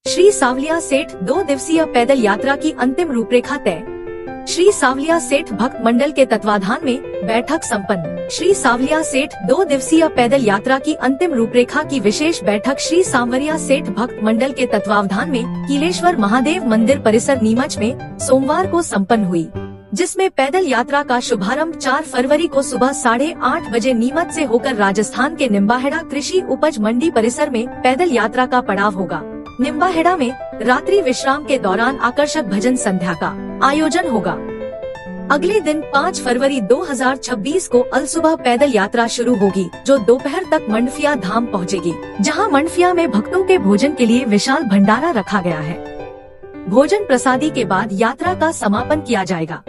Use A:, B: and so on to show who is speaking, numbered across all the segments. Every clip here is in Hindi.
A: श्री सावलिया सेठ 2 दिवसीय पैदल यात्रा की अंतिम रूपरेखा तय। श्री सावलिया सेठ भक्त मंडल के तत्वाधान में बैठक संपन्न। श्री सावलिया सेठ 2 दिवसीय पैदल यात्रा की अंतिम रूपरेखा की विशेष बैठक श्री सावलिया सेठ भक्त मंडल के तत्वावधान में कीलेश्वर महादेव मंदिर परिसर नीमच में सोमवार को संपन्न हुई, जिसमें पैदल यात्रा का शुभारंभ 4 फरवरी को सुबह 8:30 बजे नीमच से होकर राजस्थान के निम्बाहेड़ा कृषि उपज मंडी परिसर में पैदल यात्रा का पड़ाव होगा। निम्बाहेड़ा में रात्रि विश्राम के दौरान आकर्षक भजन संध्या का आयोजन होगा। अगले दिन 5 फरवरी 2026 को अलसुबह पैदल यात्रा शुरू होगी, जो दोपहर तक मंडफिया धाम पहुंचेगी, जहां मंडफिया में भक्तों के भोजन के लिए विशाल भंडारा रखा गया है। भोजन प्रसादी के बाद यात्रा का समापन किया जाएगा।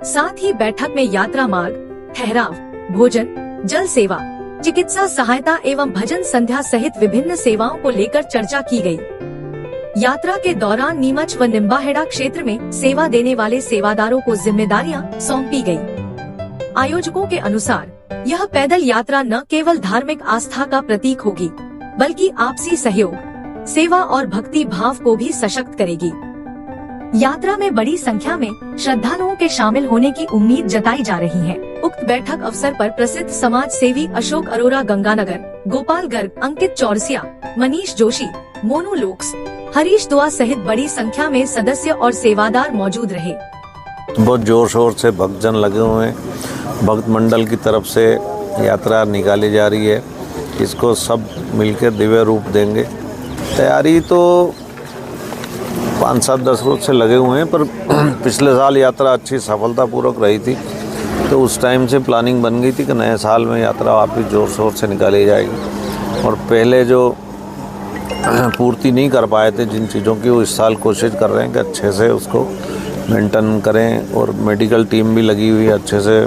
A: साथ ही बैठक में यात्रा मार्ग, ठहराव, भोजन, जल सेवा, चिकित्सा सहायता एवं भजन संध्या सहित विभिन्न सेवाओं को लेकर चर्चा की गई। यात्रा के दौरान नीमच व निम्बाहेड़ा क्षेत्र में सेवा देने वाले सेवादारों को जिम्मेदारियां सौंपी गयी। आयोजकों के अनुसार यह पैदल यात्रा न केवल धार्मिक आस्था का प्रतीक होगी, बल्कि आपसी सहयोग, सेवा और भक्ति भाव को भी सशक्त करेगी। यात्रा में बड़ी संख्या में श्रद्धालुओं के शामिल होने की उम्मीद जताई जा रही है। उक्त बैठक अवसर पर प्रसिद्ध समाज सेवी अशोक अरोरा गंगानगर, गोपाल गर्ग, अंकित चौरसिया, मनीष जोशी, मोनू लोक्स, हरीश दुआ सहित बड़ी संख्या में सदस्य और सेवादार मौजूद रहे।
B: बहुत जोर शोर से भक्तजन लगे हुए हैं। भक्त मंडल की तरफ से यात्रा निकाली जा रही है, इसको सब मिलकर दिव्य रूप देंगे। तैयारी तो 5-7-10 रोज से लगे हुए हैं, पर पिछले साल यात्रा अच्छी सफलतापूर्वक रही थी, तो उस टाइम से प्लानिंग बन गई थी कि नए साल में यात्रा वापस जोर शोर से निकाली जाएगी। और पहले जो पूर्ति नहीं कर पाए थे जिन चीज़ों की, वो इस साल कोशिश कर रहे हैं कि अच्छे से उसको मेंटेन करें। और मेडिकल टीम भी लगी हुई है अच्छे से,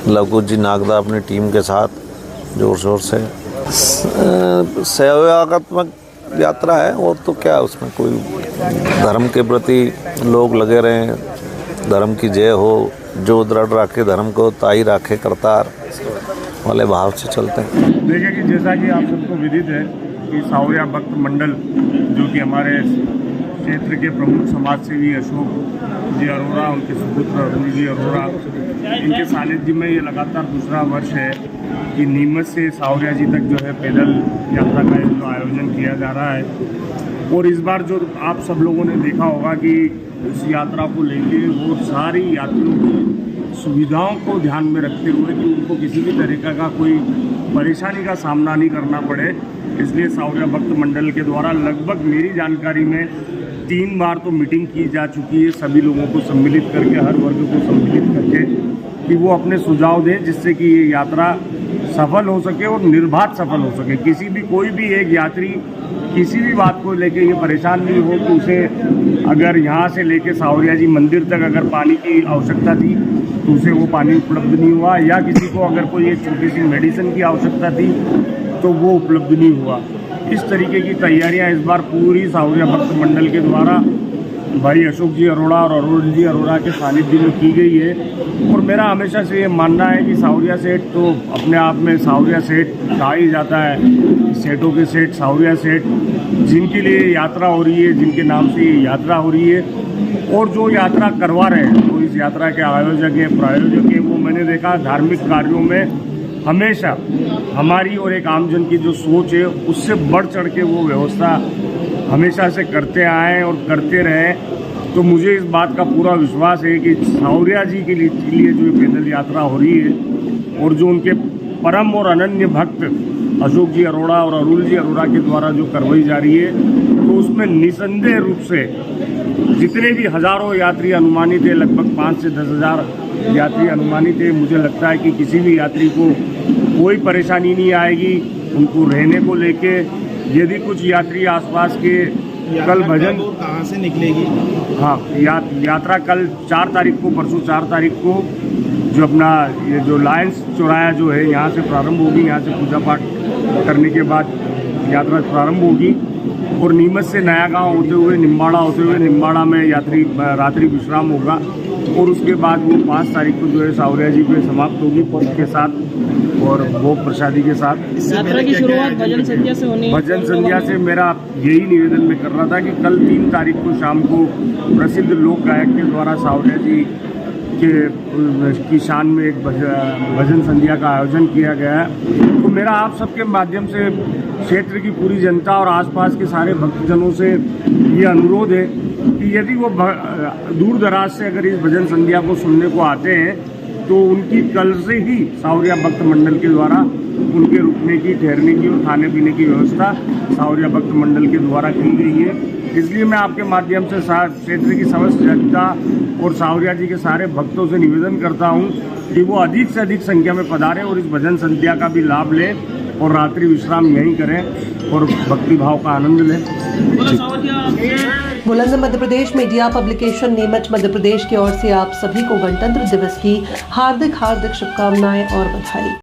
B: लवकुश जी नागदा अपनी टीम के साथ जोर शोर से। सेवात्मक यात्रा है, और तो क्या उसमें कोई धर्म के प्रति लोग लगे रहें, धर्म की जय हो, जो दृढ़ रखे धर्म को ताई राखे करतार वाले भाव से चलते हैं।
C: देखिए कि जैसा कि आप सबको विदित है कि सावलिया भक्त मंडल, जो कि हमारे क्षेत्र के प्रमुख समाज सेवी अशोक जी अरोरा, उनके सुपुत्र अरुण जी अरोरा, इनके सानिध्य में ये लगातार दूसरा वर्ष है कि नीमच से सावलिया जी तक जो है पैदल यात्रा का जो आयोजन किया जा रहा है। और इस बार जो आप सब लोगों ने देखा होगा कि उस यात्रा को लेके वो सारी यात्रियों की सुविधाओं को ध्यान में रखते हुए कि उनको किसी भी तरीक़ा का कोई परेशानी का सामना नहीं करना पड़े, इसलिए सावलिया भक्त मंडल के द्वारा लगभग मेरी जानकारी में 3 बार तो मीटिंग की जा चुकी है, सभी लोगों को सम्मिलित करके, हर वर्ग को सम्मिलित करके, कि वो अपने सुझाव दें जिससे कि ये यात्रा सफल हो सके और निर्बाध सफल हो सके। किसी भी कोई भी एक यात्री किसी भी बात को लेके ये परेशान नहीं हो कि उसे अगर यहाँ से लेके सावलिया जी मंदिर तक अगर पानी की आवश्यकता थी तो उसे वो पानी उपलब्ध नहीं हुआ, या किसी को अगर कोई एक छोटी सी मेडिसिन की आवश्यकता थी तो वो उपलब्ध नहीं हुआ। इस तरीके की तैयारियां इस बार पूरी सावलिया भक्त मंडल के द्वारा भाई अशोक जी अरोड़ा और अरुण जी अरोड़ा के सानिध्य में की गई है। और मेरा हमेशा से ये मानना है कि सावलिया सेठ तो अपने आप में सावलिया सेठ कहा ही जाता है, सेठों के सेठ सावलिया सेठ, जिनके लिए यात्रा हो रही है, जिनके नाम से ये यात्रा हो रही है, और जो यात्रा करवा रहे हैं, तो इस यात्रा के आयोजक है, प्रायोजक है, वो मैंने देखा धार्मिक कार्यों में हमेशा हमारी और एक आमजन की जो सोच है उससे बढ़ चढ़ के वो व्यवस्था हमेशा से करते आए और करते रहे। तो मुझे इस बात का पूरा विश्वास है कि सावलिया जी के लिए जो पैदल यात्रा हो रही है और जो उनके परम और अनन्य भक्त अशोक जी अरोड़ा और अरुण जी अरोड़ा के द्वारा जो करवाई जा रही है, तो उसमें निसंदेह रूप से जितने भी हज़ारों यात्री अनुमानित है, लगभग 5 से 10 हज़ार यात्री अनुमानित है, मुझे लगता है कि किसी भी यात्री को कोई परेशानी नहीं आएगी। उनको रहने को लेके, यदि कुछ यात्री आसपास के कल भजन
D: कहाँ से निकलेगी?
C: हाँ, यात्रा कल 4 तारीख को, परसों 4 तारीख को जो अपना ये जो लायंस चौराया जो है यहाँ से प्रारंभ होगी। यहाँ से पूजा पाठ करने के बाद यात्रा प्रारंभ होगी और नीमच से नया गांव होते हुए निम्बाड़ा में यात्री रात्रि विश्राम होगा। और उसके बाद वो 5 तारीख को जो है सावरिया जी पे समाप्त होगी पद के साथ और भोग प्रसादी के साथ।
D: यात्रा की शुरुआत भजन संध्या से होनी है।
C: भजन संध्या से मेरा यही निवेदन मैं कर रहा था कि कल 3 तारीख को शाम को प्रसिद्ध लोक गायक के द्वारा सावरिया जी की शान में एक भजन संध्या का आयोजन किया गया है। तो मेरा आप सबके माध्यम से क्षेत्र की पूरी जनता और आसपास के सारे भक्तजनों से ये अनुरोध है कि यदि वो दूर दराज से अगर इस भजन संध्या को सुनने को आते हैं तो उनकी कल से ही सावरिया भक्त मंडल के द्वारा उनके रुकने की, ठहरने की और खाने पीने की व्यवस्था सावरिया भक्त मंडल के द्वारा की गई है। इसलिए मैं आपके माध्यम से क्षेत्र की समस्त जनता और सावरिया जी के सारे भक्तों से निवेदन करता हूं कि वो अधिक से अधिक संख्या में पधारें और इस भजन संध्या का भी लाभ लें और रात्रि विश्राम यहीं करें और भक्ति भाव का आनंद लें।
E: बुलंद मध्य प्रदेश मीडिया पब्लिकेशन नीमच मध्य प्रदेश की ओर से आप सभी को गणतंत्र दिवस की हार्दिक शुभकामनाएं और बधाई।